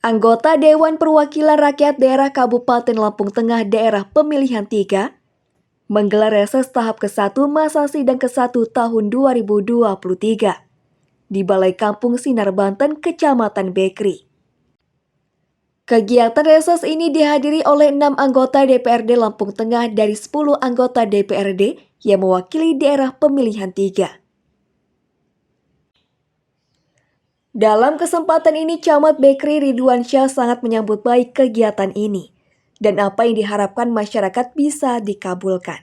Anggota Dewan Perwakilan Rakyat Daerah Kabupaten Lampung Tengah Daerah Pemilihan 3 menggelar reses tahap ke-1 masa sidang ke-1 tahun 2023 di Balai Kampung Sinar Banten, Kecamatan Bekri. Kegiatan reses ini dihadiri oleh 6 anggota DPRD Lampung Tengah dari 10 anggota DPRD yang mewakili daerah pemilihan 3. Dalam kesempatan ini, Camat Bekri Ridwansyah sangat menyambut baik kegiatan ini dan apa yang diharapkan masyarakat bisa dikabulkan.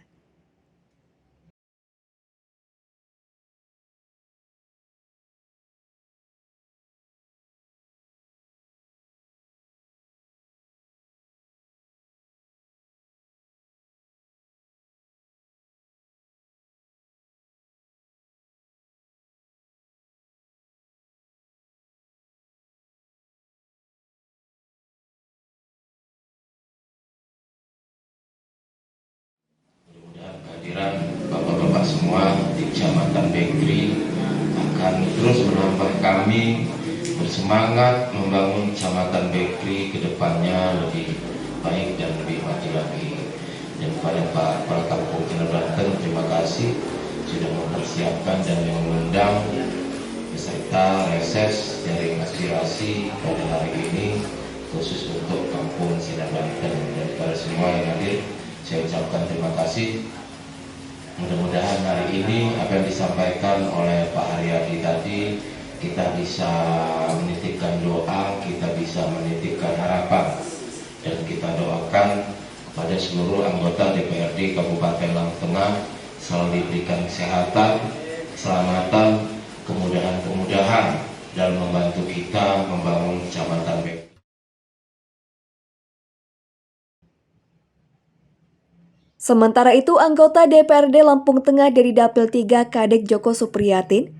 Kehadiran Bapak-Bapak semua di Kecamatan Bekri akan terus menambah kami bersemangat membangun Kecamatan Bekri ke depannya lebih baik dan lebih maju lagi. Dan kepada Pak Kepala Kampung Sinar Banten, terima kasih sudah mempersiapkan dan mengundang beserta reses jaring aspirasi pada hari ini khusus untuk Kampung Sinar Banten. Dan kepada semua yang hadir, saya ucapkan terima kasih. Mudah-mudahan hari ini apa yang disampaikan oleh Pak Haryadi tadi, kita bisa menitipkan doa, kita bisa menitipkan harapan, dan kita doakan kepada seluruh anggota DPRD Kabupaten Lampung Tengah selalu diberikan kesehatan, keselamatan, kemudahan-kemudahan dalam membantu kita membangun Kecamatan Bekri. Sementara itu, anggota DPRD Lampung Tengah dari Dapil 3 Kadek Joko Supriyatin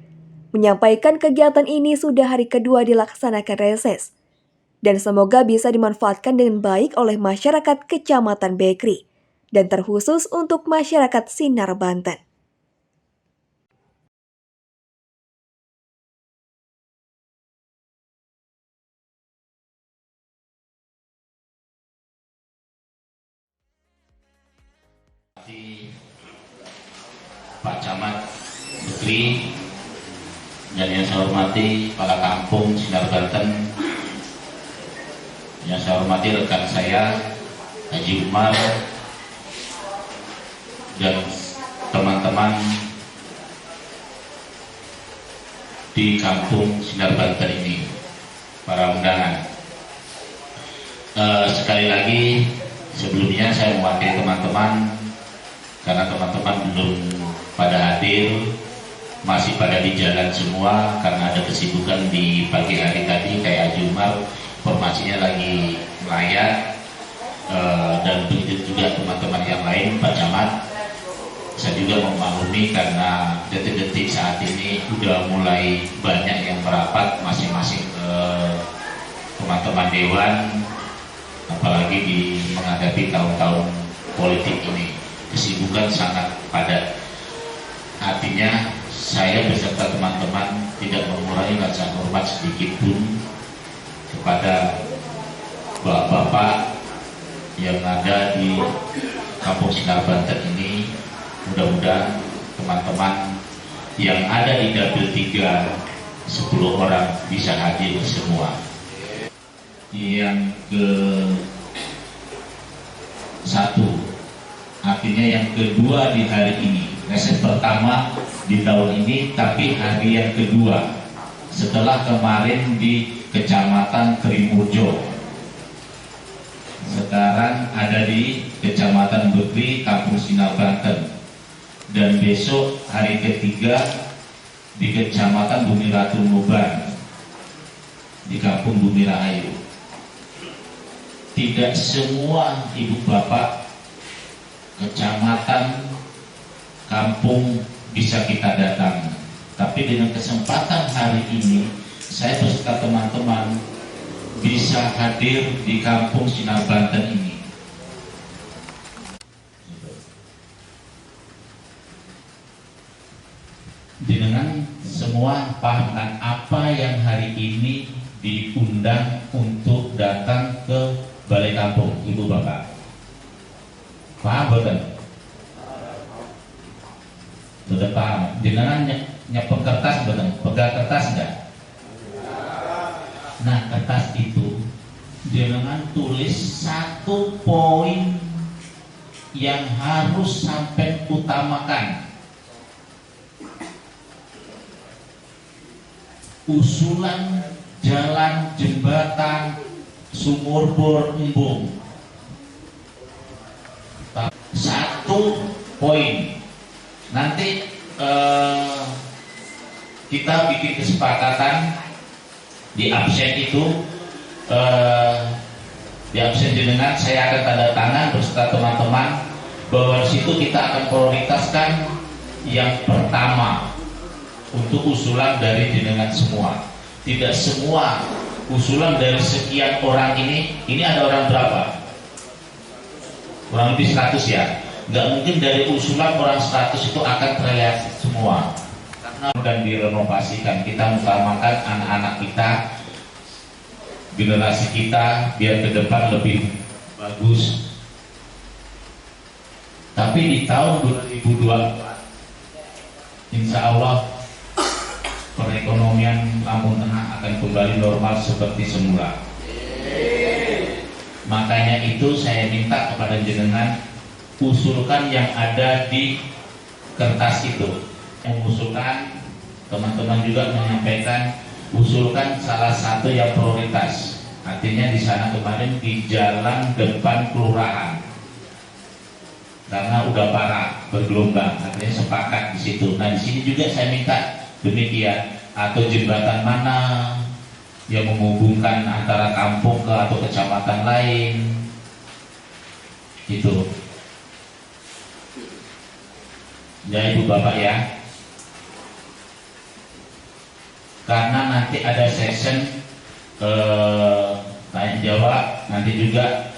menyampaikan kegiatan ini sudah hari kedua dilaksanakan reses dan semoga bisa dimanfaatkan dengan baik oleh masyarakat Kecamatan Bekri dan terkhusus untuk masyarakat Sinar Banten. Pak Camat Bekri dan yang saya hormati Kepala Kampung Sinar Banten, yang saya hormati rekan saya Haji Umar dan teman-teman di Kampung Sinar Banten ini, para undangan. Sekali lagi sebelumnya saya mewakili teman-teman karena teman-teman belum pada hadir, masih pada di jalan semua karena ada kesibukan di pagi hari tadi. Kayak Haji Umar informasinya lagi melayat, dan begitu juga teman-teman yang lain. Pak Camat, saya juga memaklumi karena detik-detik saat ini sudah mulai banyak yang merapat masing-masing teman-teman dewan, apalagi menghadapi tahun-tahun politik ini. Kesibukan sangat padat. Artinya saya beserta teman-teman tidak mengurangi rasa hormat sedikit pun kepada bapak-bapak yang ada di Kampung Sinar Banten ini. Mudah-mudahan teman-teman yang ada di Dapil 3 10 orang bisa hadir semua. Yang ke-1, artinya yang kedua di hari ini, reses pertama di tahun ini, tapi hari yang kedua setelah kemarin di Kecamatan Trimurjo, sekarang ada di Kecamatan Bekri, Kampung Sinar Banten, dan besok hari ketiga di Kecamatan Bumi Ratu Muban di Kampung Bumi Rahayu. Tidak semua ibu bapak kecamatan, kampung bisa kita datang. Tapi dengan kesempatan hari ini, saya beserta teman-teman bisa hadir di Kampung Sinar Banten ini. Dengan semua paham apa yang hari ini diundang untuk datang ke balai kampung, ibu bapak. Paham betul? Betul paham. Jenengan nyepeng kertas betul, pegang kertas enggak? Nah, kertas itu jenengan tulis 1 poin yang harus sampai utamakan. Usulan jalan, jembatan, sumur bor, embung. 1 poin. Nanti kita bikin kesepakatan di absen itu, di absen jenengan saya akan tanda tangan beserta teman-teman bahwa di situ kita akan prioritaskan yang pertama untuk usulan dari jenengan semua. Tidak semua usulan dari sekian orang ini ada orang berapa? Kurang lebih 100 ya. Nggak mungkin dari usulan orang 100 itu akan terrealisasi semua. Dan direnovasikan, kita utamakan anak-anak kita, generasi kita biar ke depan lebih bagus. Tapi di tahun 2024 insya Allah perekonomian Lampung Tengah akan kembali normal seperti semula. Makanya itu saya minta kepada jenengan usulkan yang ada di kertas itu. Mengusulkan, teman-teman juga menyampaikan, usulkan salah satu yang prioritas. Artinya di sana kemarin di jalan depan kelurahan, karena udah parah bergelombang, artinya sepakat di situ. Nah di sini juga saya minta demikian, atau jembatan mana yang menghubungkan antara kampung ke atau kecamatan lain itu ya ibu bapak ya, karena nanti ada session tanya jawab, nanti juga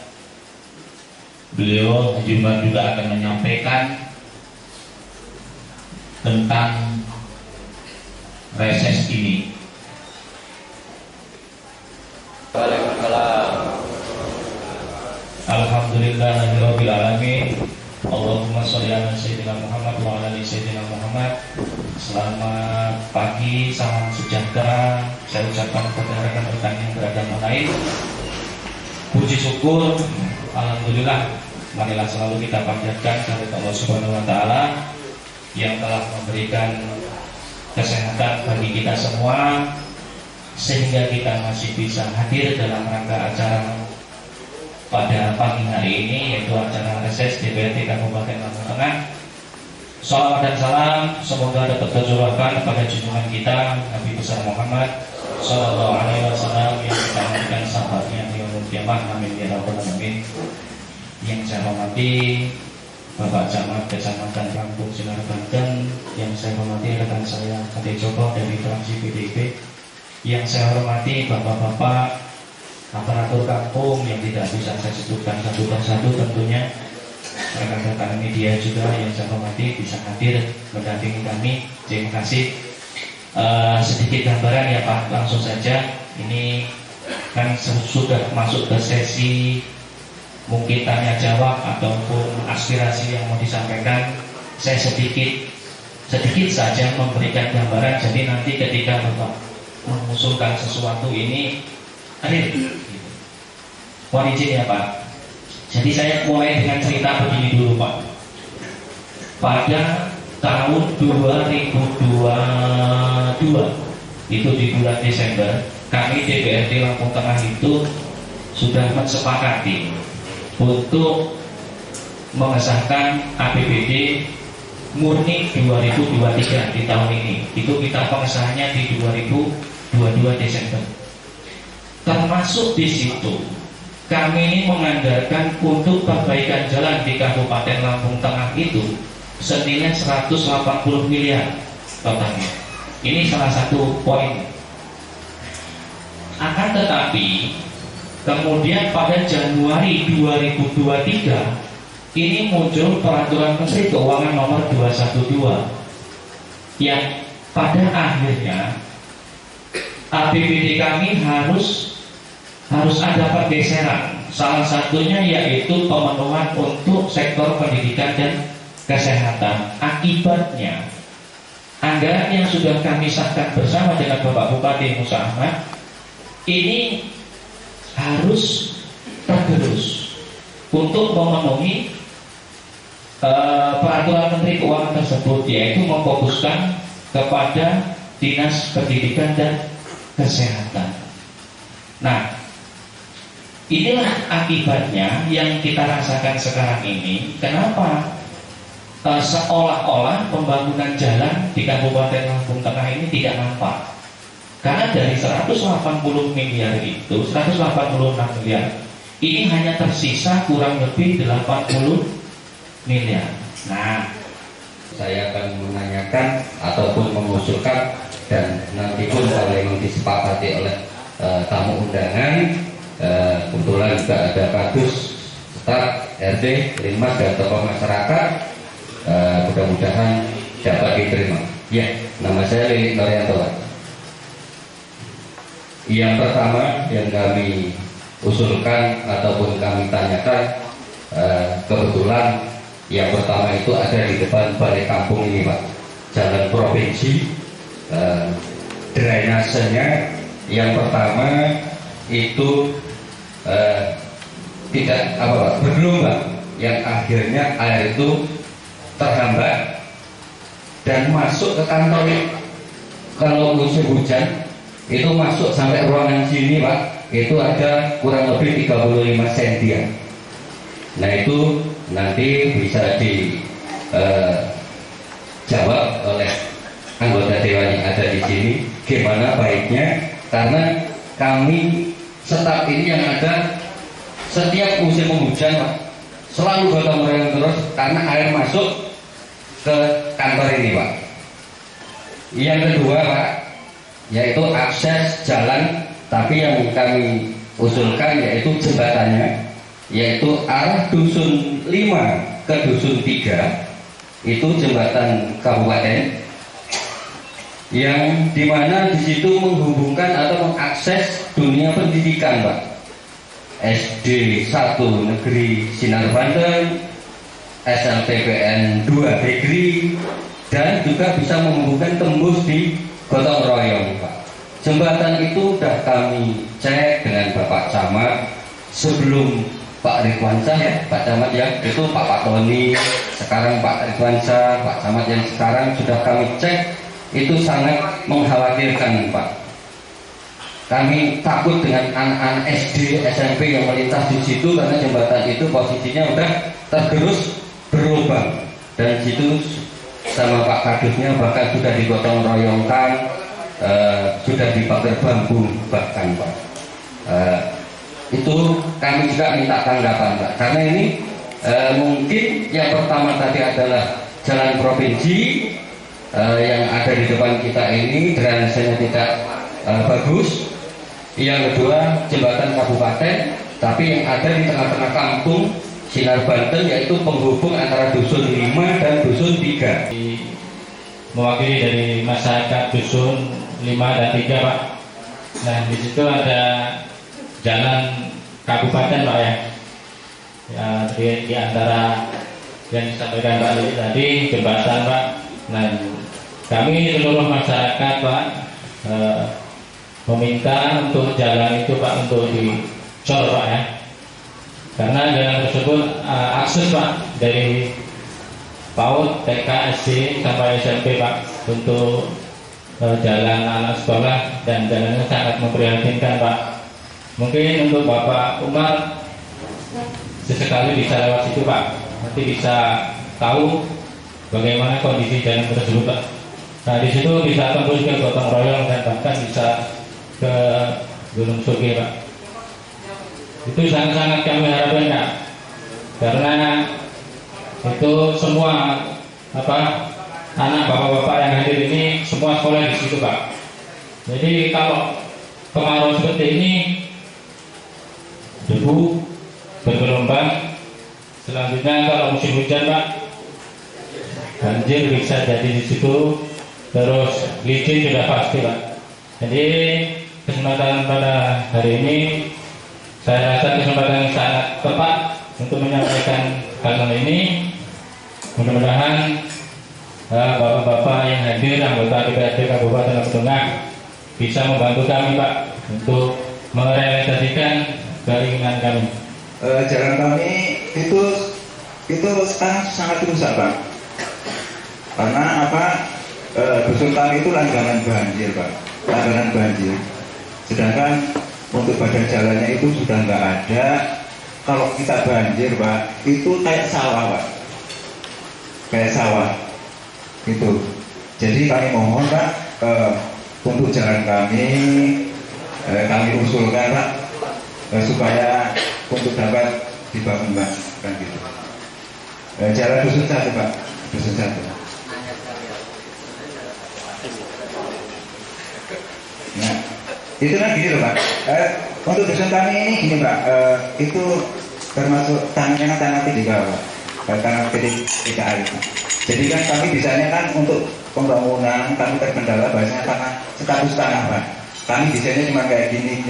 beliau Jumbar juga akan menyampaikan tentang reses ini. Alhamdulillahirabbil alamin. Allahumma sholli ala sayyidina Muhammad wa ala ali sayyidina Muhammad. Selamat pagi, salam sejahtera saya ucapkan kepada rekan-rekan yang beragama lain. Puji syukur, alhamdulillah, marilah selalu kita panjatkan kehadirat Allah Subhanahu wa taala yang telah memberikan kesehatan bagi kita semua sehingga kita masih bisa hadir dalam rangka acara pada pagi hari ini, yaitu acara reses DPRD Kabupaten Lampung Tengah. Salawat dan salam semoga dapat tercurahkan pada junjungan kita Nabi besar Muhammad Sallallahu Alaihi Wasallam yang kita berikan sahabatnya di yaumul kiamah. Amin ya rabbal alamin. Yang saya hormati Bapak Camat Kecamatan Lampung Sinar Banten, yang saya hormati rekan saya Ade Joko dari fraksi PDIP, yang saya hormati bapak-bapak aparatur kampung yang tidak bisa saya sebutkan satu persatu, tentunya rekan-rekan media juga yang saya hormati bisa hadir mendampingi kami. Terima kasih. Sedikit gambaran ya Pak, langsung saja. Ini kan sudah masuk ke sesi mungkin tanya jawab ataupun aspirasi yang mau disampaikan. Saya sedikit saja memberikan gambaran, jadi nanti ketika Bapak mengusulkan sesuatu ini hadir. Mohon izin ya Pak. Jadi saya mulai dengan cerita begini dulu Pak. Pada tahun 2022 itu di bulan Desember, kami DPRD Lampung Tengah itu sudah mensepakati untuk mengesahkan APBD murni 2023 di tahun ini. Itu kita pengesahannya di 2022 Desember. Termasuk di situ kami ini menganggarkan untuk perbaikan jalan di Kabupaten Lampung Tengah itu senilai 180 miliar totalnya. Ini salah satu poin. Akan tetapi kemudian pada Januari 2023 ini muncul peraturan Menteri Keuangan nomor 212 yang pada akhirnya APBD kami harus harus ada pergeseran. Salah satunya yaitu pemenuhan untuk sektor pendidikan dan kesehatan. Akibatnya anggaran yang sudah kami sahkan bersama dengan Bapak Bupati Musa Ahmad ini harus tergerus untuk memenuhi peraturan Menteri Keuangan tersebut, yaitu memfokuskan kepada Dinas Pendidikan dan Kesehatan. Nah, inilah akibatnya yang kita rasakan sekarang ini. Kenapa seolah-olah pembangunan jalan di Kabupaten Lampung Tengah ini tidak nampak? Karena dari 180 miliar itu, 186 miliar, ini hanya tersisa kurang lebih 80 miliar. Nah, saya akan menanyakan ataupun mengusulkan, dan nanti pun kalau yang disepakati oleh tamu undangan, kebetulan juga ada Kadus, Staf, RT, Linmas, dan tokoh masyarakat, mudah-mudahan dapat diterima. Ya, nama saya Lili Norianto. Yang pertama yang kami usulkan ataupun kami tanyakan, kebetulan yang pertama itu ada di depan balai kampung ini, Pak, jalan provinsi. Drainasenya yang pertama itu tidak bergelombang, yang akhirnya air itu terhambat dan masuk ke kantor. Kalau musim hujan itu masuk sampai ruangan sini, Pak, itu ada kurang lebih 35 cm. Nah, itu nanti bisa dijawab oleh anggota dewan yang ada di sini gimana baiknya, karena kami staf ini yang ada setiap musim hujan, Pak, selalu gotong royong terus karena air masuk ke kantor ini, Pak. Yang kedua, Pak, yaitu akses jalan, tapi yang kami usulkan yaitu jembatannya, yaitu arah dusun 5 ke dusun 3, itu jembatan kabupaten, yang dimana di situ menghubungkan atau mengakses dunia pendidikan, Pak. SD 1 Negeri Sinar Banten, SLTPN 2 Negeri, dan juga bisa menghubungkan tembus di gotong royong, Pak. Jembatan itu sudah kami cek dengan Bapak Camat sebelum Pak Ridwansyah, ya, Pak Camat, ya, itu Pak Tony, sekarang Pak Ridwansyah, Pak Camat yang sekarang sudah kami cek, itu sangat mengkhawatirkan, Pak. Kami takut dengan anak-anak SD, SMP yang melintas di situ karena jembatan itu posisinya udah tergerus berlubang, dan situ sama Pak Kadusnya bahkan sudah digotong royongkan, sudah dipakai bambu bahkan, Pak. Itu kami juga minta tanggapan, Pak, karena ini mungkin yang pertama tadi adalah jalan provinsi yang ada di depan kita ini drainasenya tidak bagus. Yang kedua jembatan kabupaten, tapi yang ada di tengah-tengah kampung Sinar Banten, yaitu penghubung antara dusun 5 dan dusun 3. Mewakili dari masyarakat dusun 5 dan 3, Pak. Nah, di situ ada jalan kabupaten, Pak, ya. Ya, di antara yang disampaikan Pak Lili tadi jembatan, Pak. Nah, kami seluruh masyarakat, Pak, meminta untuk jalan itu, Pak, untuk dicor, Pak, ya. Karena jalan tersebut akses, Pak, dari PAUD, TK, SD sampai SMP, Pak, untuk jalan anak sekolah, dan jalannya sangat memprihatinkan, Pak. Mungkin untuk Bapak Umar sesekali bisa lewat situ, Pak, nanti bisa tahu bagaimana kondisi jalan tersebut, Pak. Nah, di situ bisa tembus ke gotong royong dan bahkan bisa ke Gunung Sugi, Pak. Itu sangat-sangat kami harapkan, Pak, karena itu semua anak bapak-bapak yang hadir ini semua sekolah di situ, Pak. Jadi kalau kemarau seperti ini, debu bergelombang, selanjutnya kalau musim hujan, Pak, banjir bisa jadi di situ, terus licin sudah pasti, Pak. Jadi kesempatan pada hari ini Saya rasa kesempatan yang sangat tepat untuk menyampaikan hal ini. Mudah-mudahan bapak-bapak yang hadir, anggota DPRD Kabupaten Lampung Tengah, bisa membantu kami Pak untuk merealisasikan keinginan kami. Jalan kami itu sekarang sangat rusak Pak. Karena apa? Dusun kami itu langganan banjir Pak, langganan banjir. Sedangkan untuk badan jalannya itu sudah nggak ada. Kalau kita banjir Pak, itu kayak sawah Pak, kayak sawah gitu. Jadi kami mohon Pak, untuk jalan kami usulkan Pak, supaya untuk dapat dibangun Pak, kan gitu. Jalan dusun satu Pak, dusun satu. Nah, itu kan gini loh Pak. Untuk dusun kami ini gini Pak, itu termasuk tanah P3 Pak, tanah P3 itu. Jadi kan kami bisanya kan untuk pembangunan kami terkendala bahasanya tanah status tanah Pak. Kami bisanya cuma kayak gini,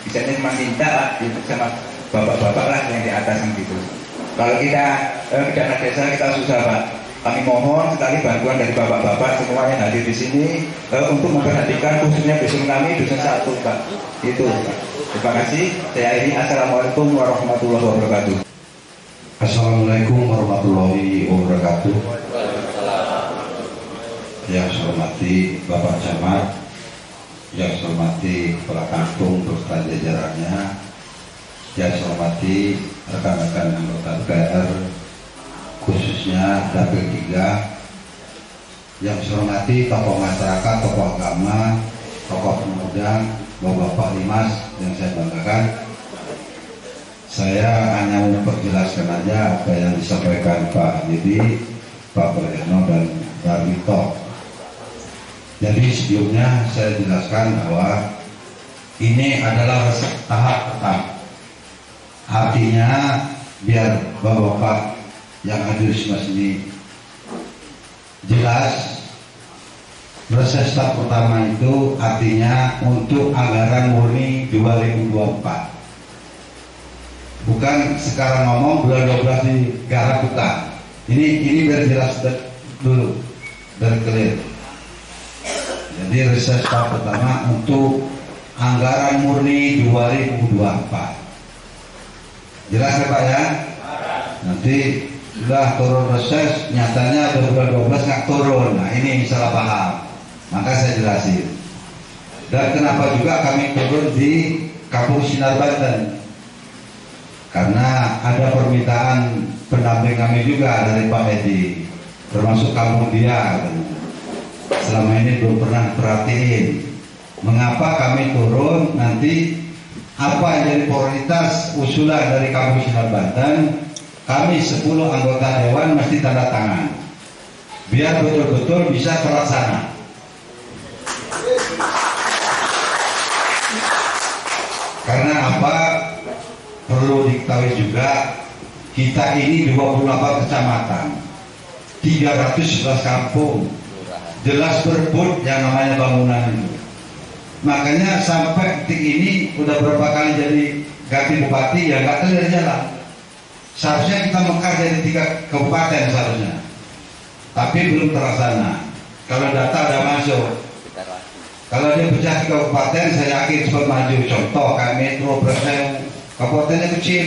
bisanya cuma minta Pak, itu sama bapak-bapak lah yang di atas gitu. Kalau kita dana desa kita susah Pak. Kami mohon sekali bantuan dari bapak-bapak semuanya yang hadir di sini untuk memperhatikan khususnya dusun kami, dusun satu Pak. Itu Pak. Terima kasih. Saya akhiri. Assalamualaikum warahmatullahi wabarakatuh. Assalamualaikum warahmatullahi wabarakatuh. Yang saya hormati Bapak Camat, yang saya hormati Kepala Kampung beserta jajarannya, yang saya hormati rekan-rekan anggota DPR, khususnya Dapil 3, yang saya hormati tokoh masyarakat, tokoh agama, tokoh pemuda, Bapak Limas yang saya banggakan. Saya hanya memperjelaskan aja apa yang disampaikan Pak Didi, Pak Prayono dan Darwito. Jadi sebelumnya saya jelaskan bahwa ini adalah tahap pertama. Artinya biar Bapak yang hadir di sini jelas, proses tahap pertama itu artinya untuk anggaran murni 2024. Bukan sekarang ngomong bulan 12 digarap, bukan. Ini biar jelas dulu, biar clear. Jadi reses tahap pertama untuk anggaran murni 2024. Jelas ya Pak ya? Nanti sudah turun reses, nyatanya bulan 12 nggak turun. Nah ini salah paham. Maka saya jelasin. Dan kenapa juga kami turun di Kampung Sinar Banten? Karena ada permintaan pendamping kami juga dari Pak Edi, termasuk kampung dia. Selama ini belum pernah perhatiin mengapa kami turun, nanti apa yang jadi prioritas usulan dari Kampung Sinar Banten. Kami 10 anggota dewan mesti tanda tangan biar betul-betul bisa terlaksana. Karena apa? Perlu diketahui juga, kita ini 28 kecamatan, 311 kampung, jelas berebut yang namanya bangunan itu. Makanya sampai detik ini udah berapa kali jadi ganti bupati ya nggak clear jalan. Seharusnya kita mekar dari 3 kabupaten seharusnya, tapi belum terlaksana. Kalau data udah masuk, kalau dia pecah 3 kabupaten, saya yakin cepat maju. Contoh kayak Metro Breslau, kabupatennya kecil,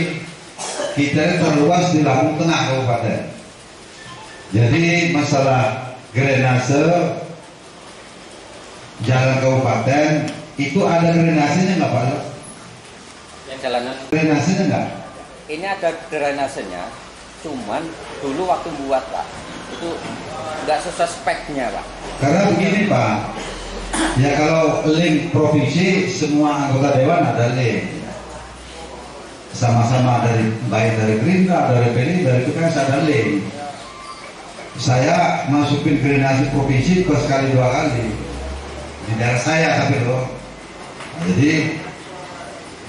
kita terluas di Lampung Tengah kabupaten. Jadi masalah drainase jalan kabupaten itu ada drainasenya nggak Pak? Yang jalanan Drainasenya nggak? ini ada drainasenya, cuman dulu waktu buat Pak itu nggak sesuai speknya Pak. Karena begini Pak, ya kalau link provinsi semua anggota dewan ada link, sama-sama dari baik dari Gerindra, dari PDI, dari PKS ada link. Saya masukin drainase provinsi sekali 2 kali di daerah saya tapi loh. Jadi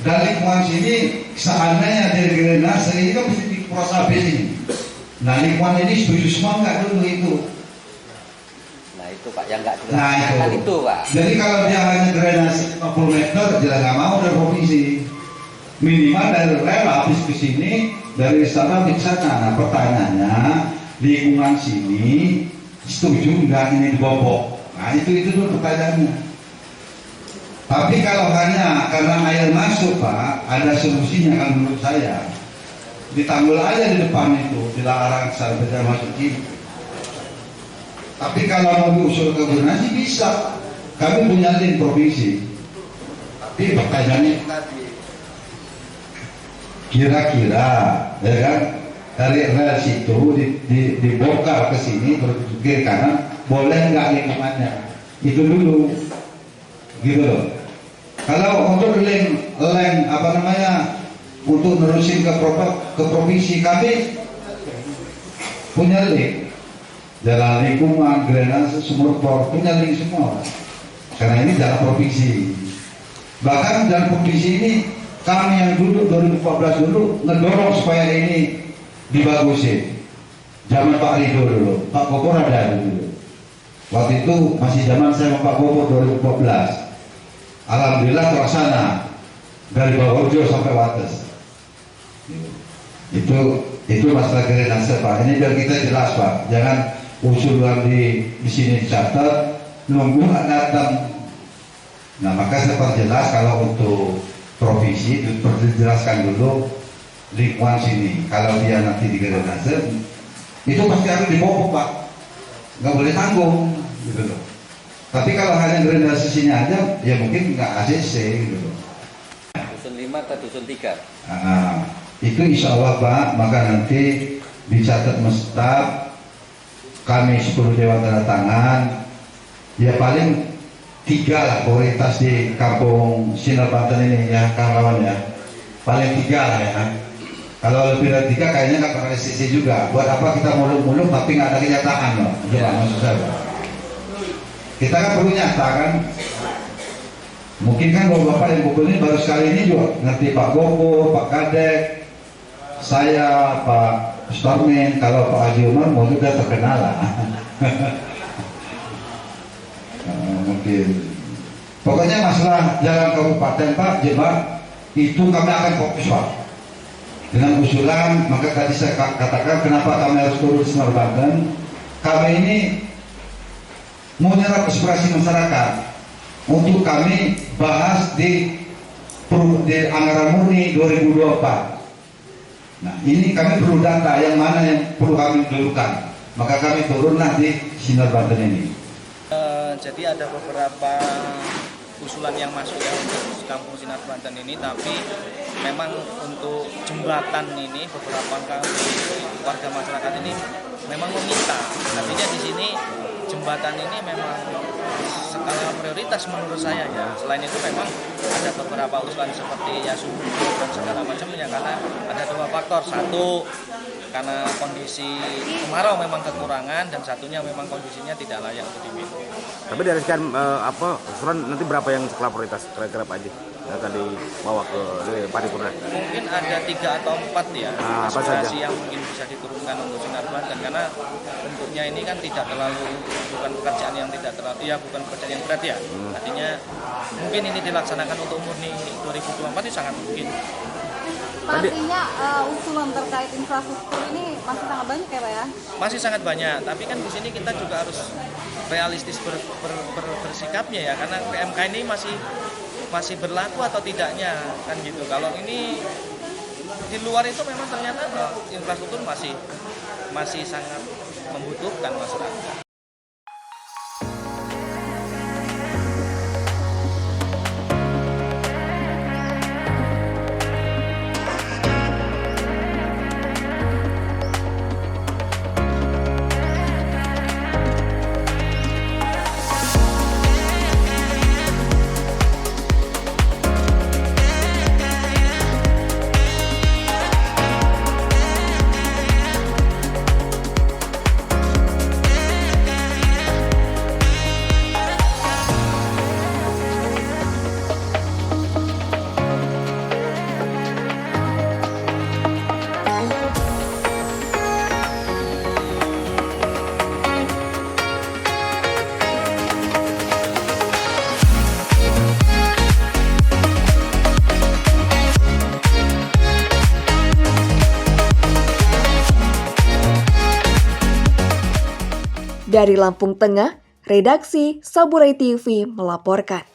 dari lingkungan sini seandainya dari drainase ini kan mesti dikuras habis ini. Nah lingkungan ini setuju semua nggak dulu itu? Nah itu Pak yang nggak Nah dilaksanakan itu Pak. Jadi kalau dia hanya drainase 50 meter jelas nggak mau dari provinsi. Minimal dari rel habis ke sini, dari istana ke sana. Nah, pertanyaannya, lingkungan sini setuju nggak ini dibobok? Nah, itu dulu pertanyaannya. Tapi kalau hanya karena air masuk, Pak, ada solusinya kan menurut saya. Ditanggul aja di depan itu, dilarang sampai masuk sini. Tapi kalau mau diusul ke zonasi bisa. Kami punya link provinsi. Tapi pertanyaannya tadi, kira-kira, ya kan, dari rel situ dibongkar ke sini terus ke kiri kanan, boleh nggak lingkungannya? Itu dulu, gitu loh. Kalau untuk lem apa namanya, untuk nerusin ke provinsi, kami punya link, jalan lingkungan, drainase, sumur bor, punya link semua. Karena ini jalan provinsi. Bahkan jalan provinsi ini kami yang dulu 2014 dulu ngedorong supaya ini dibagusin. Zaman Pak Rido dulu, Pak Gopur ada dulu. Waktu itu masih zaman saya sama Pak Gopur 2014. Alhamdulillah terlaksana dari Bawurjo sampai Wates. Itu masalah drainase, Pak. Ini biar kita jelas, Pak. Jangan usulan di sini dicatat, nunggu datang. Nah, maka saya perjelas kalau untuk provinsi perlu dijelaskan dulu lingkungan sini. Kalau dia nanti di drainase, itu pasti harus dibobok, Pak. Nggak boleh tanggung, gitu loh. Tapi kalau hanya drainase sini aja, ya mungkin nggak ACC, gitu loh. Dusun 5 atau dusun 3? Itu insya Allah, Pak. Maka nanti dicatat mestap, kami 10 dewan tanda tangan, ya paling 3 lah prioritas di kampung Sinar Banten ini ya, kawan-kawan ya. Paling 3 lah ya. Kalau lebih dari 3 kayaknya nggak pakai SCC juga. Buat apa kita muluk-muluk tapi nggak ada kenyataan loh. Itu ya. Maksud saya, Pak. Kita kan perlu nyata kan. Mungkin kan bapak yang Gopur ini baru sekali ini juga ngerti Pak Gopur, Pak Kadek, saya, Pak Stormin. Kalau Pak Haji Umar mau juga terkenal lah. Mungkin. Pokoknya masalah jalan kabupaten, Pak, Jember, itu kami akan fokus, Pak. Dengan usulan, maka tadi saya katakan kenapa kami harus turun di Sinar Banten. Kami ini mau menyerap aspirasi masyarakat untuk kami bahas di anggaran murni 2024. Nah, ini kami perlu data yang mana yang perlu kami dulukan. Maka kami turunlah di Sinar Banten ini. Jadi ada beberapa usulan yang masuk ya untuk Kampung Sinar Banten ini, tapi memang untuk jembatan ini beberapa warga masyarakat ini memang meminta. Artinya di sini jembatan ini memang skala prioritas menurut saya ya. Selain itu memang ada beberapa usulan seperti ya sumur dan segala macamnya, karena ada 2 faktor. Satu, karena kondisi kemarau memang kekurangan, dan satunya memang kondisinya tidak layak untuk diminum. Tapi dari sekian usulan nanti berapa yang skala prioritas kira-kira Pak Haji yang akan dibawa ke paripurna? Mungkin ada 3 atau 4 ya aspirasi yang mungkin bisa diturunkan untuk Sinar Banten, karena bentuknya ini kan tidak terlalu, bukan pekerjaan yang tidak terlalu, ya bukan pekerjaan yang berat ya. Artinya mungkin ini dilaksanakan untuk murni 2024 itu sangat mungkin. Artinya usulan terkait infrastruktur ini masih sangat banyak ya, Pak ya? Masih sangat banyak, tapi kan di sini kita juga harus realistis bersikapnya ya, karena PMK ini masih berlaku atau tidaknya kan gitu. Kalau ini di luar itu memang ternyata infrastruktur masih sangat membutuhkan masyarakat. Dari Lampung Tengah, redaksi Saburai TV melaporkan.